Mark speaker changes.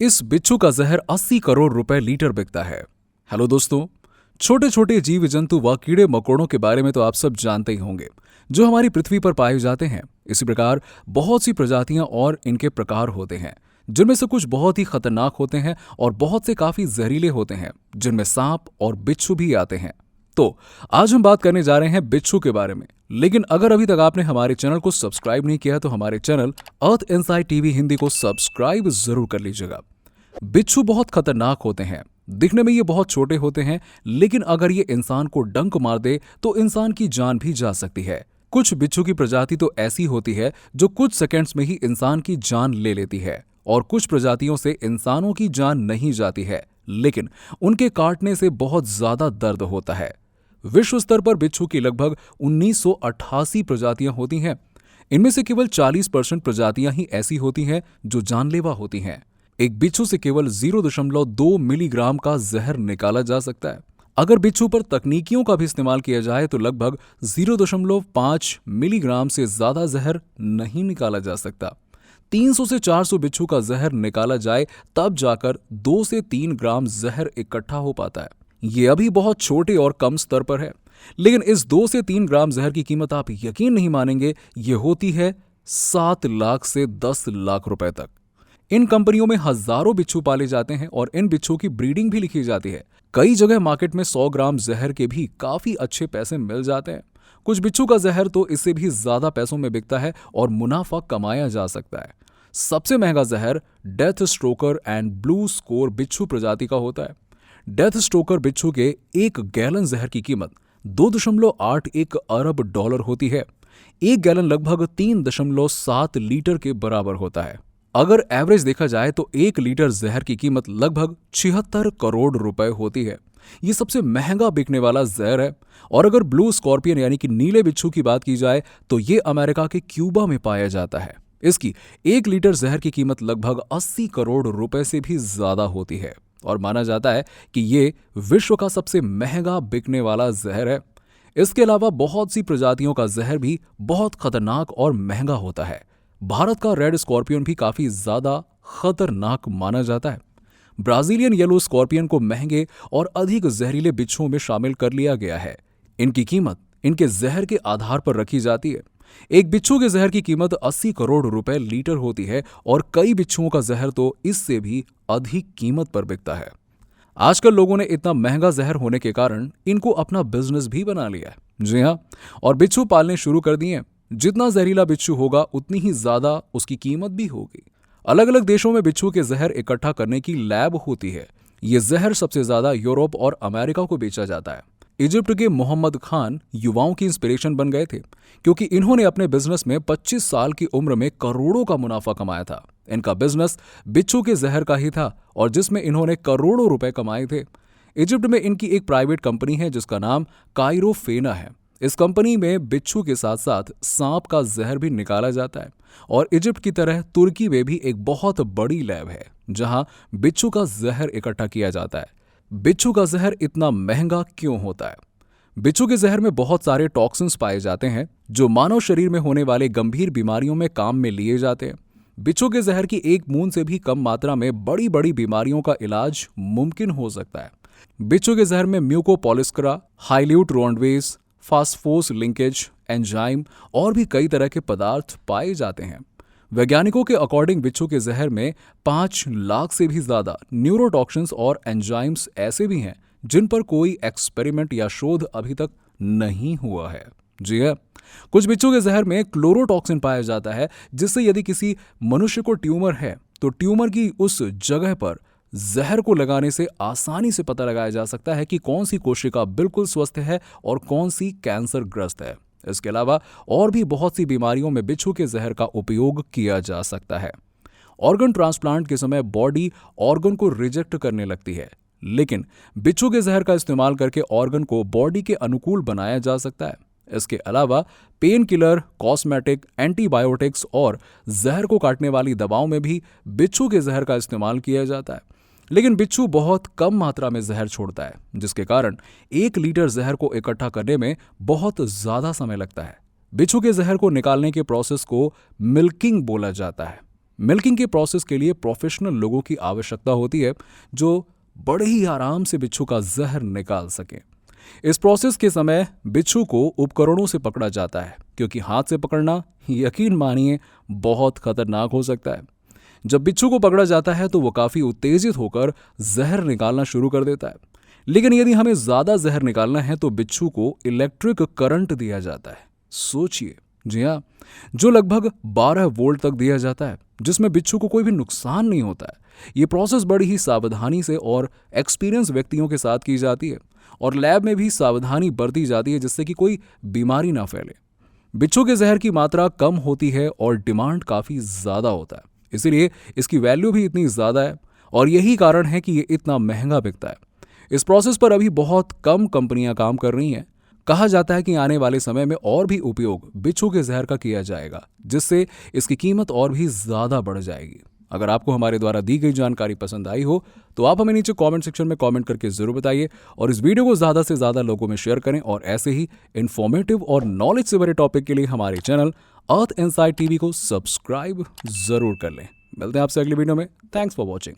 Speaker 1: इस बिच्छू का जहर 80 करोड़ रुपए लीटर बिकता है। हेलो दोस्तों, छोटे छोटे जीव जंतु व कीड़े मकोड़ों के बारे में तो आप सब जानते ही होंगे, जो हमारी पृथ्वी पर पाए जाते हैं। इसी प्रकार बहुत सी प्रजातियां और इनके प्रकार होते हैं, जिनमें से कुछ बहुत ही खतरनाक होते हैं और बहुत से काफी जहरीले होते हैं, जिनमें सांप और बिच्छू भी आते हैं। तो आज हम बात करने जा रहे हैं बिच्छू के बारे में। लेकिन अगर अभी तक आपने हमारे चैनल को सब्सक्राइब नहीं किया तो हमारे चैनल अर्थ इनसाइड टीवी हिंदी को सब्सक्राइब जरूर कर लीजिएगा। बिच्छू बहुत खतरनाक होते हैं। दिखने में ये बहुत छोटे होते हैं, लेकिन अगर ये इंसान को डंक मार दे तो इंसान की जान भी जा सकती है। कुछ बिच्छू की प्रजाति तो ऐसी होती है जो कुछ सेकंड्स में ही इंसान की जान ले लेती है, और कुछ प्रजातियों से इंसानों की जान नहीं जाती है, लेकिन उनके काटने से बहुत ज्यादा दर्द होता है। विश्व स्तर पर बिच्छू की लगभग 1988 प्रजातियां होती हैं। इनमें से केवल 40% प्रजातियां ही ऐसी होती हैं जो जानलेवा होती हैं। एक बिच्छू से केवल 0.2 मिलीग्राम का जहर निकाला जा सकता है। अगर बिच्छू पर तकनीकियों का भी इस्तेमाल किया जाए तो लगभग 0.5 मिलीग्राम से ज्यादा जहर नहीं निकाला जा सकता। 300 से 400 बिच्छू का जहर निकाला जाए तब जाकर 2 से 3 ग्राम जहर इकट्ठा हो पाता है। ये अभी बहुत छोटे और कम स्तर पर है, लेकिन इस 2 से 3 ग्राम जहर की कीमत आप यकीन नहीं मानेंगे, ये होती है 7 लाख से 10 लाख रुपए तक। इन कंपनियों में हजारों बिच्छू पाले जाते हैं और इन बिच्छू की ब्रीडिंग भी लिखी जाती है। कई जगह मार्केट में 100 ग्राम जहर के भी काफी अच्छे पैसे मिल जाते हैं। कुछ बिच्छू का जहर तो इससे भी ज्यादा पैसों में बिकता है और मुनाफा कमाया जा सकता है। सबसे महंगा जहर डेथ स्ट्रोकर एंड ब्लू स्कोर बिच्छू प्रजाति का होता है। डेथ स्ट्रोकर बिच्छू के 1 गैलन जहर की कीमत 2.81 अरब डॉलर होती है। 1 गैलन लगभग 3.7 लीटर के बराबर होता है। अगर एवरेज देखा जाए तो 1 लीटर जहर की कीमत लगभग 76 करोड़ रुपए होती है। ये सबसे महंगा बिकने वाला जहर है। और अगर ब्लू स्कॉर्पियन यानी कि नीले बिच्छू की बात की जाए तो ये अमेरिका के क्यूबा में पाया जाता है। इसकी 1 लीटर जहर की कीमत लगभग 80 करोड़ रुपए से भी ज्यादा होती है और माना जाता है कि ये विश्व का सबसे महंगा बिकने वाला जहर है। इसके अलावा बहुत सी प्रजातियों का जहर भी बहुत खतरनाक और महंगा होता है। भारत का रेड स्कॉर्पियन भी काफी ज्यादा खतरनाक माना जाता है। ब्राजीलियन येलो स्कॉर्पियन को महंगे और अधिक जहरीले बिच्छुओं में शामिल कर लिया गया है। इनकी कीमत इनके जहर के आधार पर रखी जाती है। एक बिच्छू के जहर की कीमत 80 करोड़ रुपए लीटर होती है और कई बिच्छुओं का जहर तो इससे भी अधिक कीमत पर बिकता है। आजकल लोगों ने इतना महंगा जहर होने के कारण इनको अपना बिजनेस भी बना लिया है। जी हाँ, और बिच्छू पालने शुरू कर दिए। जितना जहरीला बिच्छू होगा उतनी ही ज्यादा उसकी कीमत भी होगी। अलग अलग देशों में बिच्छू के जहर इकट्ठा करने की लैब होती है। ये जहर सबसे ज्यादा यूरोप और अमेरिका को बेचा जाता है। इजिप्ट के मोहम्मद खान युवाओं की इंस्पिरेशन बन गए थे, क्योंकि इन्होंने अपने बिजनेस में 25 साल की उम्र में करोड़ों का मुनाफा कमाया था। इनका बिजनेस बिच्छू के जहर का ही था और जिसमें इन्होंने करोड़ों रुपए कमाए थे। इजिप्ट में इनकी एक प्राइवेट कंपनी है जिसका नाम काइरोफेना है। इस कंपनी में बिच्छू के साथ साथ सांप का जहर भी निकाला जाता है। और इजिप्ट की तरह तुर्की में भी एक बहुत बड़ी लैब है जहां बिच्छू का जहर इकट्ठा किया जाता है। बिच्छू का जहर इतना महंगा क्यों होता है? बिच्छू के जहर में बहुत सारे टॉक्सिन्स पाए जाते हैं जो मानव शरीर में होने वाले गंभीर बीमारियों में काम में लिए जाते हैं। बिच्छू के जहर की 1 बूंद से भी कम मात्रा में बड़ी बड़ी बीमारियों का इलाज मुमकिन हो सकता है। बिच्छू के जहर में म्यूकोपॉलिस्करा, हाइल्यूट रोंडवेज, फास्फोस लिंकेज एंजाइम और भी कई तरह के पदार्थ पाए जाते हैं। वैज्ञानिकों के अकॉर्डिंग बिच्छू के जहर में 5 लाख से भी ज्यादा न्यूरोटॉक्सिन्स और एंजाइम्स ऐसे भी हैं जिन पर कोई एक्सपेरिमेंट या शोध अभी तक नहीं हुआ है। जी है, कुछ बिच्छू के जहर में क्लोरोटॉक्सिन पाया जाता है, जिससे यदि किसी मनुष्य को ट्यूमर है तो ट्यूमर की उस जगह पर जहर को लगाने से आसानी से पता लगाया जा सकता है कि कौन सी कोशिका बिल्कुल स्वस्थ है और कौन सी कैंसर ग्रस्त है। इसके अलावा और भी बहुत सी बीमारियों में बिच्छू के जहर का उपयोग किया जा सकता है। ऑर्गन ट्रांसप्लांट के समय बॉडी ऑर्गन को रिजेक्ट करने लगती है, लेकिन बिच्छू के जहर का इस्तेमाल करके ऑर्गन को बॉडी के अनुकूल बनाया जा सकता है। इसके अलावा पेन किलर, कॉस्मेटिक, एंटीबायोटिक्स और जहर को काटने वाली दवाओं में भी बिच्छू के जहर का इस्तेमाल किया जाता है। लेकिन बिच्छू बहुत कम मात्रा में जहर छोड़ता है, जिसके कारण 1 लीटर जहर को इकट्ठा करने में बहुत ज्यादा समय लगता है। बिच्छू के जहर को निकालने के प्रोसेस को मिल्किंग बोला जाता है। मिल्किंग के प्रोसेस के लिए प्रोफेशनल लोगों की आवश्यकता होती है जो बड़े ही आराम से बिच्छू का जहर निकाल सकें। इस प्रोसेस के समय बिच्छू को उपकरणों से पकड़ा जाता है, क्योंकि हाथ से पकड़ना, यकीन मानिए, बहुत खतरनाक हो सकता है। जब बिच्छू को पकड़ा जाता है तो वो काफी उत्तेजित होकर जहर निकालना शुरू कर देता है। लेकिन यदि हमें ज्यादा जहर निकालना है तो बिच्छू को इलेक्ट्रिक करंट दिया जाता है। सोचिए, जी हाँ, जो लगभग 12 वोल्ट तक दिया जाता है, जिसमें बिच्छू को कोई भी नुकसान नहीं होता है। ये प्रोसेस बड़ी ही सावधानी से और एक्सपीरियंस व्यक्तियों के साथ की जाती है और लैब में भी सावधानी बरती जाती है, जिससे कि कोई बीमारी ना फैले। बिच्छू के जहर की मात्रा कम होती है और डिमांड काफी ज्यादा होता है, इसीलिए इसकी वैल्यू भी इतनी ज्यादा है और यही कारण है कि ये इतना महंगा बिकता है। इस प्रोसेस पर अभी बहुत कम कंपनियां काम कर रही हैं। कहा जाता है कि आने वाले समय में और भी उपयोग बिच्छू के जहर का किया जाएगा, जिससे इसकी कीमत और भी ज्यादा बढ़ जाएगी। अगर आपको हमारे द्वारा दी गई जानकारी पसंद आई हो तो आप हमें नीचे कमेंट सेक्शन में कमेंट करके जरूर बताइए और इस वीडियो को ज्यादा से ज्यादा लोगों में शेयर करें और ऐसे ही इंफॉर्मेटिव और नॉलेज से भरे टॉपिक के लिए हमारे चैनल अर्थ इनसाइड टीवी को सब्सक्राइब जरूर कर लें। मिलते हैं आपसे अगली वीडियो में। Thanks for watching.